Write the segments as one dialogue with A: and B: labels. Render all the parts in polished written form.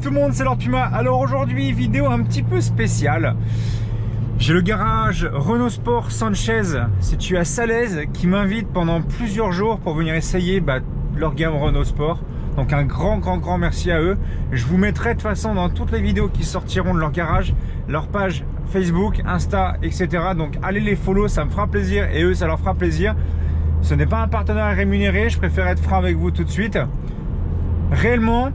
A: tout le monde, c'est Lord Puma. Alors aujourd'hui, vidéo un petit peu spéciale. J'ai le garage Renault Sport Sanchez situé à Salaise qui m'invite pendant plusieurs jours pour venir essayer leur gamme Renault Sport. Donc un grand merci à eux. Je vous mettrai de toute façon dans toutes les vidéos qui sortiront de leur garage, leur page Facebook, Insta, etc. Donc allez les follow, ça me fera plaisir et eux ça leur fera plaisir. Ce n'est pas un partenariat rémunéré, je préfère être franc avec vous tout de suite. Réellement,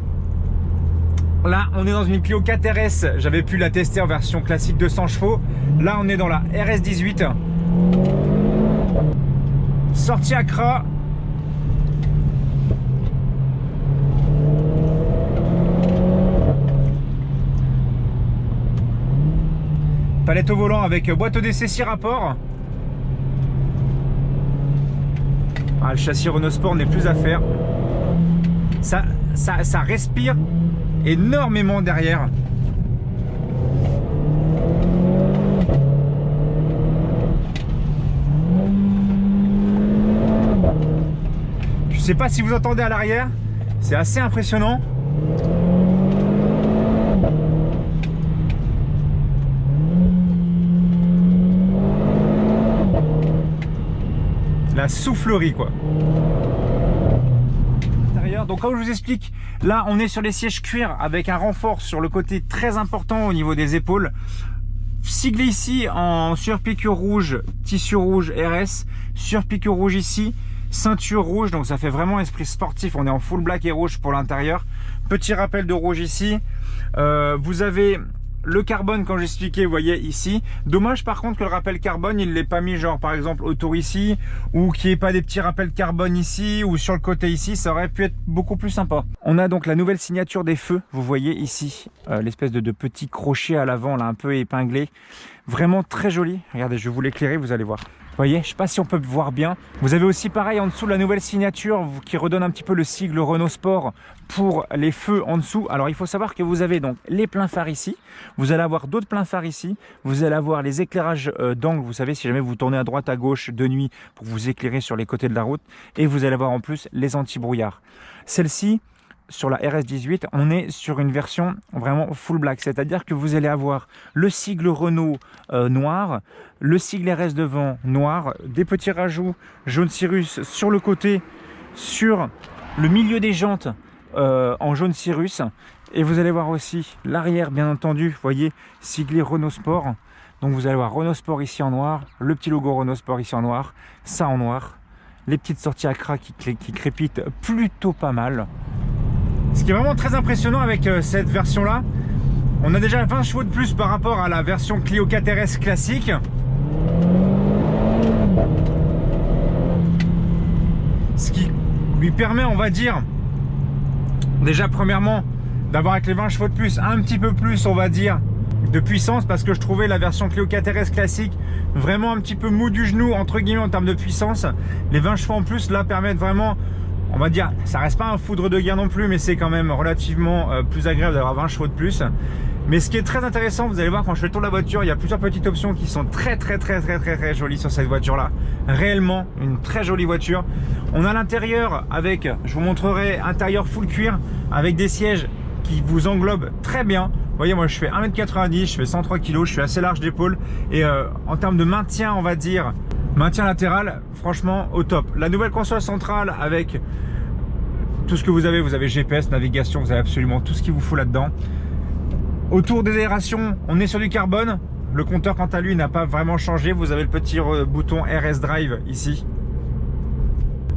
A: là on est dans une Clio 4 RS, j'avais pu la tester en version classique 200 chevaux. Là on est dans la RS 18. Sortie Accra. Palette au volant avec boîte ODC 6 rapports. Ah, le châssis Renault Sport n'est plus à faire. Ça respire énormément derrière. Je sais pas si vous entendez à l'arrière, c'est assez impressionnant. La soufflerie quoi. Donc comme je vous explique, là on est sur les sièges cuir avec un renfort sur le côté très important au niveau des épaules. Siglé ici en surpiqûre rouge, tissu rouge RS, surpiqûre rouge ici, ceinture rouge, donc ça fait vraiment esprit sportif. On est en full black et rouge pour l'intérieur. Petit rappel de rouge ici. Vous avez le carbone, quand j'expliquais, vous voyez ici. Dommage par contre que le rappel carbone, il ne l'ait pas mis genre par exemple autour ici, ou qu'il n'y ait pas des petits rappels carbone ici, ou sur le côté ici, ça aurait pu être beaucoup plus sympa. On a donc la nouvelle signature des feux, vous voyez ici, l'espèce de petits crochets à l'avant, là un peu épinglé. Vraiment très joli. Regardez, je vais vous l'éclairer, vous allez voir. Vous voyez, je ne sais pas si on peut voir bien. Vous avez aussi pareil en dessous la nouvelle signature qui redonne un petit peu le sigle Renault Sport pour les feux en dessous. Alors il faut savoir que vous avez donc les pleins phares ici. Vous allez avoir d'autres pleins phares ici. Vous allez avoir les éclairages d'angle. Vous savez, si jamais vous tournez à droite, à gauche de nuit pour vous éclairer sur les côtés de la route. Et vous allez avoir en plus les anti-brouillards. Celle-ci, sur la RS18, on est sur une version vraiment full black, c'est-à-dire que vous allez avoir le sigle Renault noir, le sigle RS devant noir, des petits rajouts jaune Cirrus sur le côté, sur le milieu des jantes en jaune Cirrus, et vous allez voir aussi l'arrière bien entendu, vous voyez, siglé Renault Sport. Donc vous allez voir Renault Sport ici en noir, le petit logo Renault Sport ici en noir, ça en noir, les petites sorties Accra qui crépitent plutôt pas mal. Ce qui est vraiment très impressionnant avec cette version là, on a déjà 20 chevaux de plus par rapport à la version Clio 4 RS classique. Ce qui lui permet, on va dire, déjà premièrement d'avoir avec les 20 chevaux de plus un petit peu plus, on va dire, de puissance, parce que je trouvais la version Clio 4 RS classique vraiment un petit peu mou du genou entre guillemets en termes de puissance. Les 20 chevaux en plus là permettent vraiment, on va dire, ça reste pas un foudre de guerre non plus, mais c'est quand même relativement plus agréable d'avoir 20 chevaux de plus. Mais ce qui est très intéressant, vous allez voir quand je fais le tour de la voiture, il y a plusieurs petites options qui sont très jolies sur cette voiture là. Réellement une très jolie voiture. On a l'intérieur avec, je vous montrerai, intérieur full cuir avec des sièges qui vous englobent très bien. Vous voyez, moi je fais 1m90, je fais 103 kg, je suis assez large d'épaule, et en termes de maintien, on va dire, maintien latéral, franchement au top. La nouvelle console centrale avec tout ce que vous avez GPS, navigation, vous avez absolument tout ce qu'il vous faut là-dedans. Autour des aérations, on est sur du carbone. Le compteur quant à lui n'a pas vraiment changé. Vous avez le petit bouton RS Drive ici.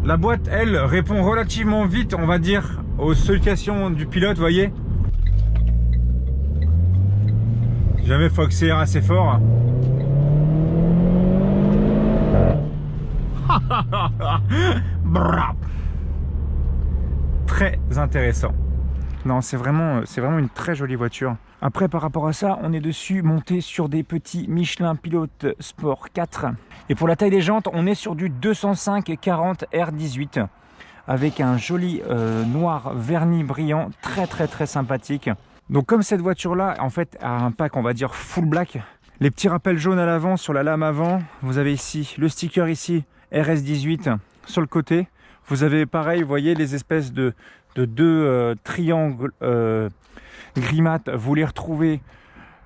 A: La boîte, elle, répond relativement vite, on va dire, aux sollicitations du pilote, vous voyez. Si jamais il faut accélérer assez fort. Très intéressant. Non, c'est vraiment une très jolie voiture. Après, par rapport à ça, on est dessus monté sur des petits Michelin Pilot Sport 4. Et pour la taille des jantes, on est sur du 205/40 R18 avec un joli noir verni brillant, très sympathique. Donc comme cette voiture-là, en fait, a un pack, on va dire, full black. Les petits rappels jaunes à l'avant sur la lame avant. Vous avez ici le sticker ici RS18 sur le côté. Vous avez pareil, vous voyez les espèces de deux triangles gris mat, vous les retrouvez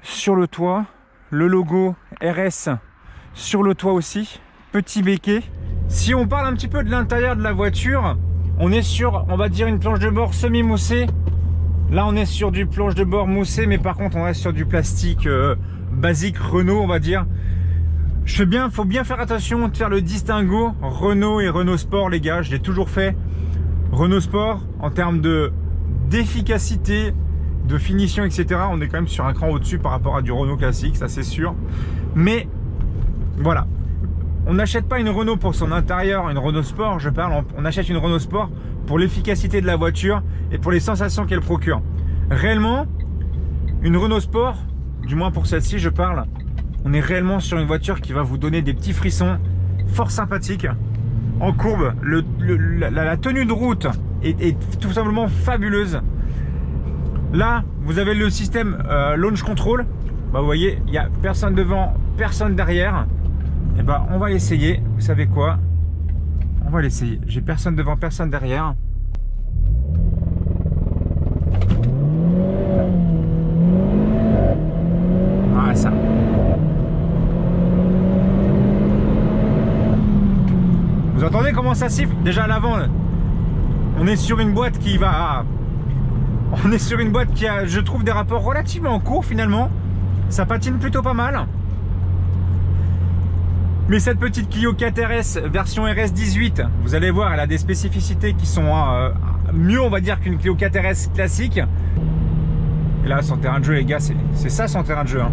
A: sur le toit. Le logo RS sur le toit aussi. Petit béquet. Si on parle un petit peu de l'intérieur de la voiture, on est sur, on va dire, une planche de bord semi-moussée. Là, on est sur du planche de bord moussé, mais par contre, on reste sur du plastique basique Renault, on va dire. Faut bien faire attention de faire le distinguo Renault et Renault Sport, les gars. Je l'ai toujours fait. Renault Sport, en termes d'efficacité, de finition, etc. On est quand même sur un cran au-dessus par rapport à du Renault classique, ça c'est sûr. Mais voilà. On n'achète pas une Renault pour son intérieur, une Renault Sport, je parle, on achète une Renault Sport pour l'efficacité de la voiture et pour les sensations qu'elle procure. Réellement, une Renault Sport, du moins pour celle-ci je parle, on est réellement sur une voiture qui va vous donner des petits frissons fort sympathiques. En courbe, la tenue de route est tout simplement fabuleuse. Là, vous avez le système Launch Control. Bah, vous voyez, il n'y a personne devant, personne derrière. Et bah, on va l'essayer. Vous savez quoi? On va l'essayer. J'ai personne devant, personne derrière. Voilà ça. Vous entendez comment ça siffle? Déjà à l'avant, on est sur une boîte qui va... On est sur une boîte qui a, je trouve, des rapports relativement courts finalement. Ça patine plutôt pas mal. Mais cette petite Clio 4 RS version RS18, vous allez voir, elle a des spécificités qui sont mieux, on va dire, qu'une Clio 4 RS classique. Et là, son terrain de jeu, les gars, c'est ça son terrain de jeu. Hein.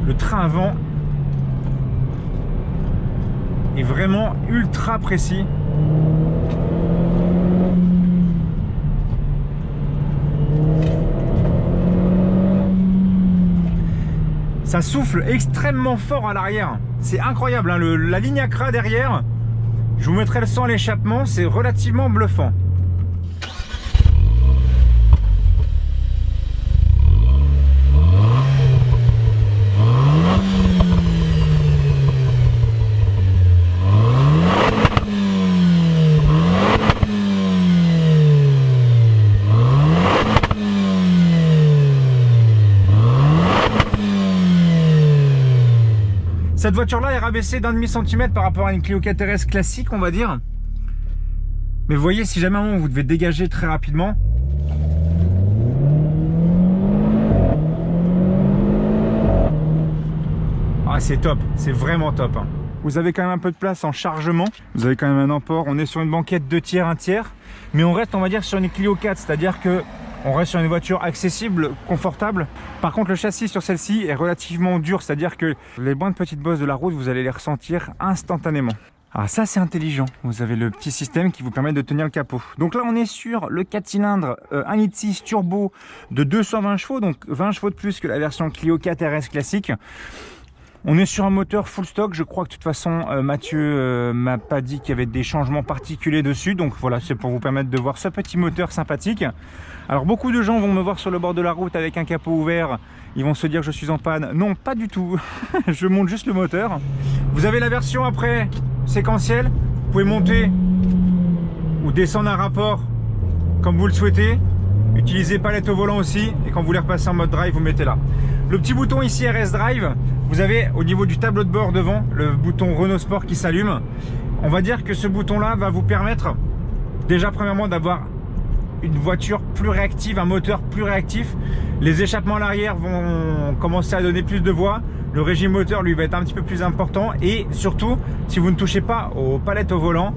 A: Le train avant est vraiment ultra précis. Ça souffle extrêmement fort à l'arrière. C'est incroyable, hein, la ligne Acra derrière. Je vous mettrai le son à l'échappement, c'est relativement bluffant. Cette voiture-là est rabaissée d'1,5 cm par rapport à une Clio 4 RS classique, on va dire. Mais vous voyez, si jamais à un moment vous devez dégager très rapidement, ah, c'est top, c'est vraiment top. Hein. Vous avez quand même un peu de place en chargement. Vous avez quand même un emport. On est sur une banquette 2 tiers, 1 tiers. Mais on reste, on va dire, sur une Clio 4, c'est-à-dire que on reste sur une voiture accessible, confortable. Par contre, le châssis sur celle-ci est relativement dur, c'est-à-dire que les moindres petites bosses de la route, vous allez les ressentir instantanément. Alors ça, c'est intelligent. Vous avez le petit système qui vous permet de tenir le capot. Donc là, on est sur le 4 cylindres 1,6 litre turbo de 220 chevaux, donc 20 chevaux de plus que la version Clio 4 RS classique. On est sur un moteur full stock. Je crois que de toute façon Mathieu m'a pas dit qu'il y avait des changements particuliers dessus. Donc voilà, c'est pour vous permettre de voir ce petit moteur sympathique. Alors beaucoup de gens vont me voir sur le bord de la route avec un capot ouvert. Ils vont se dire que je suis en panne. Non, pas du tout. Je monte juste le moteur. Vous avez la version après séquentielle. Vous pouvez monter ou descendre un rapport comme vous le souhaitez. Utilisez palette au volant aussi. Et quand vous voulez repasser en mode drive, vous mettez là. Le petit bouton ici RS Drive, vous avez au niveau du tableau de bord devant le bouton Renault Sport qui s'allume. On va dire que ce bouton là va vous permettre déjà premièrement d'avoir une voiture plus réactive, un moteur plus réactif. Les échappements à l'arrière vont commencer à donner plus de voix. Le régime moteur lui va être un petit peu plus important. Et surtout, si vous ne touchez pas aux palettes au volant,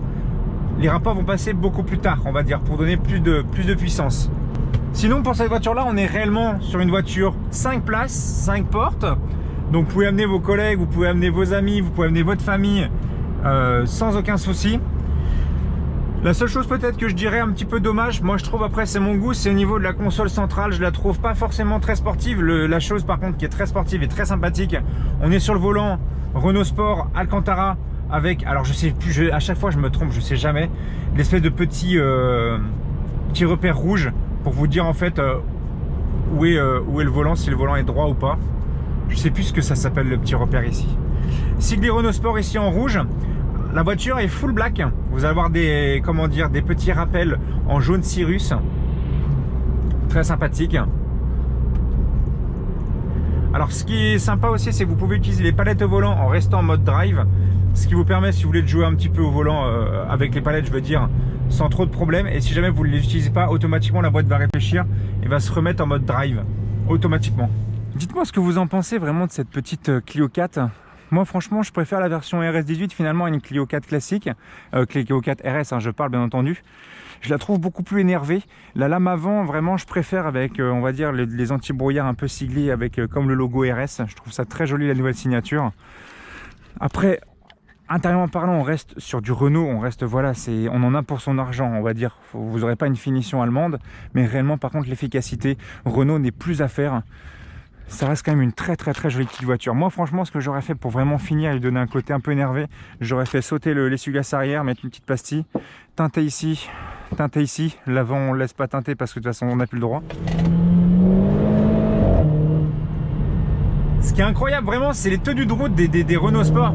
A: les rapports vont passer beaucoup plus tard, on va dire, pour donner plus de puissance. Sinon, pour cette voiture-là, on est réellement sur une voiture 5 places, 5 portes. Donc, vous pouvez amener vos collègues, vous pouvez amener vos amis, vous pouvez amener votre famille sans aucun souci. La seule chose peut-être que je dirais un petit peu dommage, moi je trouve, après c'est mon goût, c'est au niveau de la console centrale. Je la trouve pas forcément très sportive. La chose par contre qui est très sportive et très sympathique, on est sur le volant Renault Sport Alcantara avec, alors je sais plus, à chaque fois je me trompe, je sais jamais, l'espèce de petit repère rouge pour vous dire en fait où est le volant, si le volant est droit ou pas. Je sais plus ce que ça s'appelle, le petit repère ici. Siglé Renault Sport ici en rouge. La voiture est full black. Vous allez avoir des, comment dire, des petits rappels en jaune Cirrus. Très sympathique. Alors ce qui est sympa aussi, c'est que vous pouvez utiliser les palettes au volant en restant en mode drive, ce qui vous permet, si vous voulez jouer un petit peu au volant avec les palettes, je veux dire, sans trop de problèmes. Et si jamais vous ne les utilisez pas, automatiquement la boîte va réfléchir et va se remettre en mode drive automatiquement. Dites-moi ce que vous en pensez vraiment de cette petite Clio 4. Moi franchement je préfère la version RS18 finalement à une Clio 4 classique, Clio 4 RS hein, je parle bien entendu. Je la trouve beaucoup plus énervée. La lame avant vraiment je préfère avec on va dire les anti-brouillards un peu siglés avec comme le logo RS. Je trouve ça très joli la nouvelle signature. Après intérieurement parlant on reste sur du Renault, on reste voilà, on en a pour son argent on va dire. Vous n'aurez pas une finition allemande mais réellement par contre l'efficacité Renault n'est plus à faire. Ça reste quand même une très jolie petite voiture. Moi franchement ce que j'aurais fait pour vraiment finir et lui donner un côté un peu énervé, j'aurais fait sauter l'essuie-glace arrière, mettre une petite pastille, teinter ici, l'avant on ne laisse pas teinter parce que de toute façon on n'a plus le droit. Ce qui est incroyable vraiment c'est les tenues de route des Renault Sport.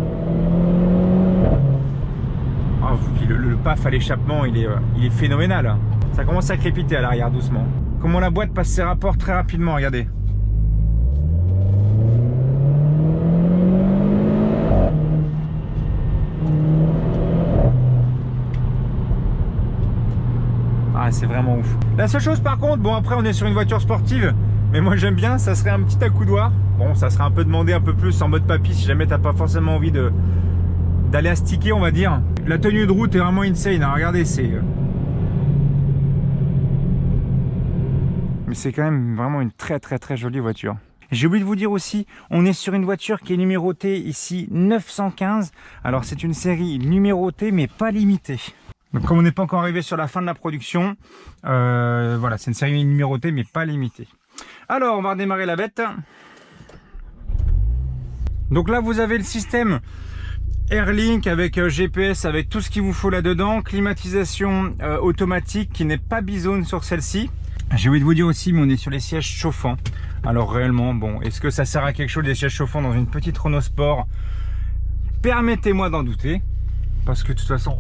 A: Oh, le paf à l'échappement il est phénoménal. Ça commence à crépiter à l'arrière doucement. Comment la boîte passe ses rapports très rapidement, regardez. Ah, c'est vraiment ouf. La seule chose par contre, bon après on est sur une voiture sportive, mais moi j'aime bien, ça serait un petit accoudoir. Bon, ça serait un peu demandé un peu plus en mode papy si jamais t'as pas forcément envie d'aller astiquer on va dire. La tenue de route est vraiment insane, hein. Regardez, mais c'est quand même vraiment une très jolie voiture. J'ai oublié de vous dire aussi, on est sur une voiture qui est numérotée ici 915. Alors c'est une série numérotée mais pas limitée. Donc comme on n'est pas encore arrivé sur la fin de la production, voilà, c'est une série numérotée mais pas limitée. Alors on va redémarrer la bête. Donc là vous avez le système Airlink avec GPS, avec tout ce qu'il vous faut là-dedans. Climatisation automatique qui n'est pas bisone sur celle-ci. J'ai oublié de vous dire aussi, mais on est sur les sièges chauffants. Alors réellement, bon, est-ce que ça sert à quelque chose les sièges chauffants dans une petite Renault Sport? Permettez-moi d'en douter, parce que de toute façon,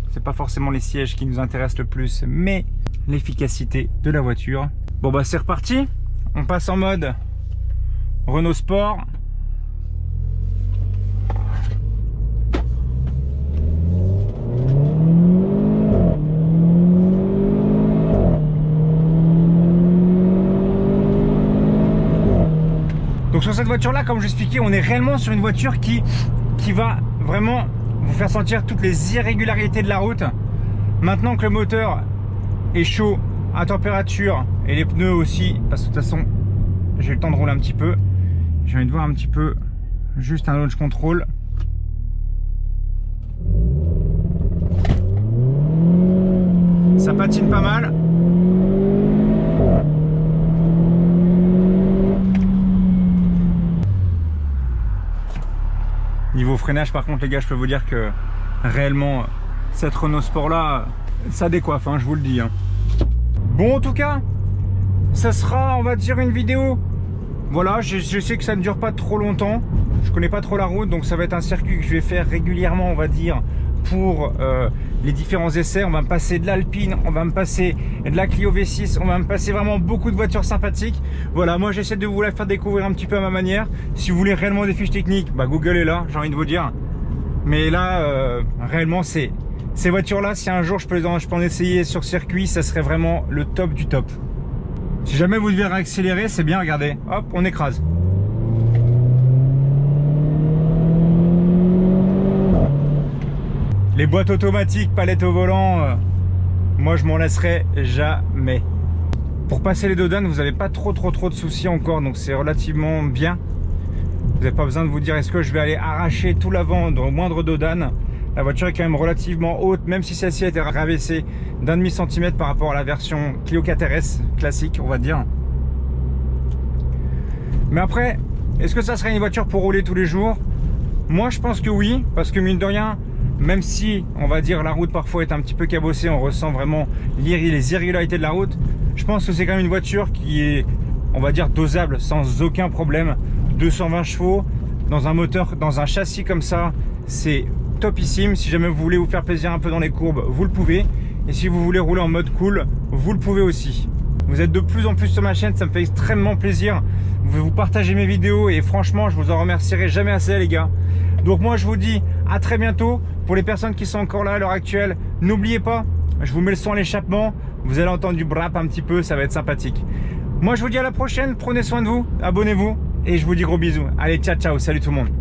A: c'est pas forcément les sièges qui nous intéressent le plus, mais l'efficacité de la voiture. Bon bah c'est reparti, on passe en mode Renault Sport. Donc sur cette voiture là, comme je l'expliquais, on est réellement sur une voiture qui va vraiment vous faire sentir toutes les irrégularités de la route. Maintenant que le moteur est chaud à température et les pneus aussi, parce que de toute façon j'ai eu le temps de rouler un petit peu, j'ai envie de voir un petit peu juste un launch control. Ça patine pas mal. Niveau freinage par contre les gars, je peux vous dire que réellement cette Renault Sport là, ça décoiffe, hein, je vous le dis. Hein. Bon en tout cas, ça sera on va dire une vidéo. Voilà, je sais que ça ne dure pas trop longtemps. Je connais pas trop la route, donc ça va être un circuit que je vais faire régulièrement on va dire pour les différents essais. On va me passer de l'Alpine, on va me passer de la Clio V6, on va me passer vraiment beaucoup de voitures sympathiques. Voilà, moi j'essaie de vous la faire découvrir un petit peu à ma manière. Si vous voulez réellement des fiches techniques, bah Google est là, j'ai envie de vous dire. Mais là, réellement, ces voitures-là, si un jour je peux en essayer sur circuit, ça serait vraiment le top du top. Si jamais vous devez réaccélérer, c'est bien, regardez, hop, on écrase. Les boîtes automatiques, palette au volant, moi je m'en laisserai jamais. Pour passer les dodanes, vous n'avez pas trop de soucis encore, donc c'est relativement bien. Vous n'avez pas besoin de vous dire est-ce que je vais aller arracher tout l'avant dans le moindre dodane. La voiture est quand même relativement haute, même si celle-ci a été rabaissée d'1,5 cm par rapport à la version Clio 4 RS classique, on va dire. Mais après, est-ce que ça serait une voiture pour rouler tous les jours? Moi je pense que oui, parce que mine de rien, même si on va dire la route parfois est un petit peu cabossée, on ressent vraiment les irrégularités de la route, je pense que c'est quand même une voiture qui est, on va dire, dosable sans aucun problème. 220 chevaux dans un moteur, dans un châssis comme ça, c'est topissime. Si jamais vous voulez vous faire plaisir un peu dans les courbes, vous le pouvez. Et si vous voulez rouler en mode cool, vous le pouvez aussi. Vous êtes de plus en plus sur ma chaîne, ça me fait extrêmement plaisir. Vous partagez mes vidéos et franchement, je vous en remercierai jamais assez les gars. Donc moi, je vous dis à très bientôt. Pour les personnes qui sont encore là à l'heure actuelle, n'oubliez pas, je vous mets le son à l'échappement. Vous allez entendre du brap un petit peu, ça va être sympathique. Moi, je vous dis à la prochaine. Prenez soin de vous, abonnez-vous et je vous dis gros bisous. Allez, ciao, ciao, salut tout le monde.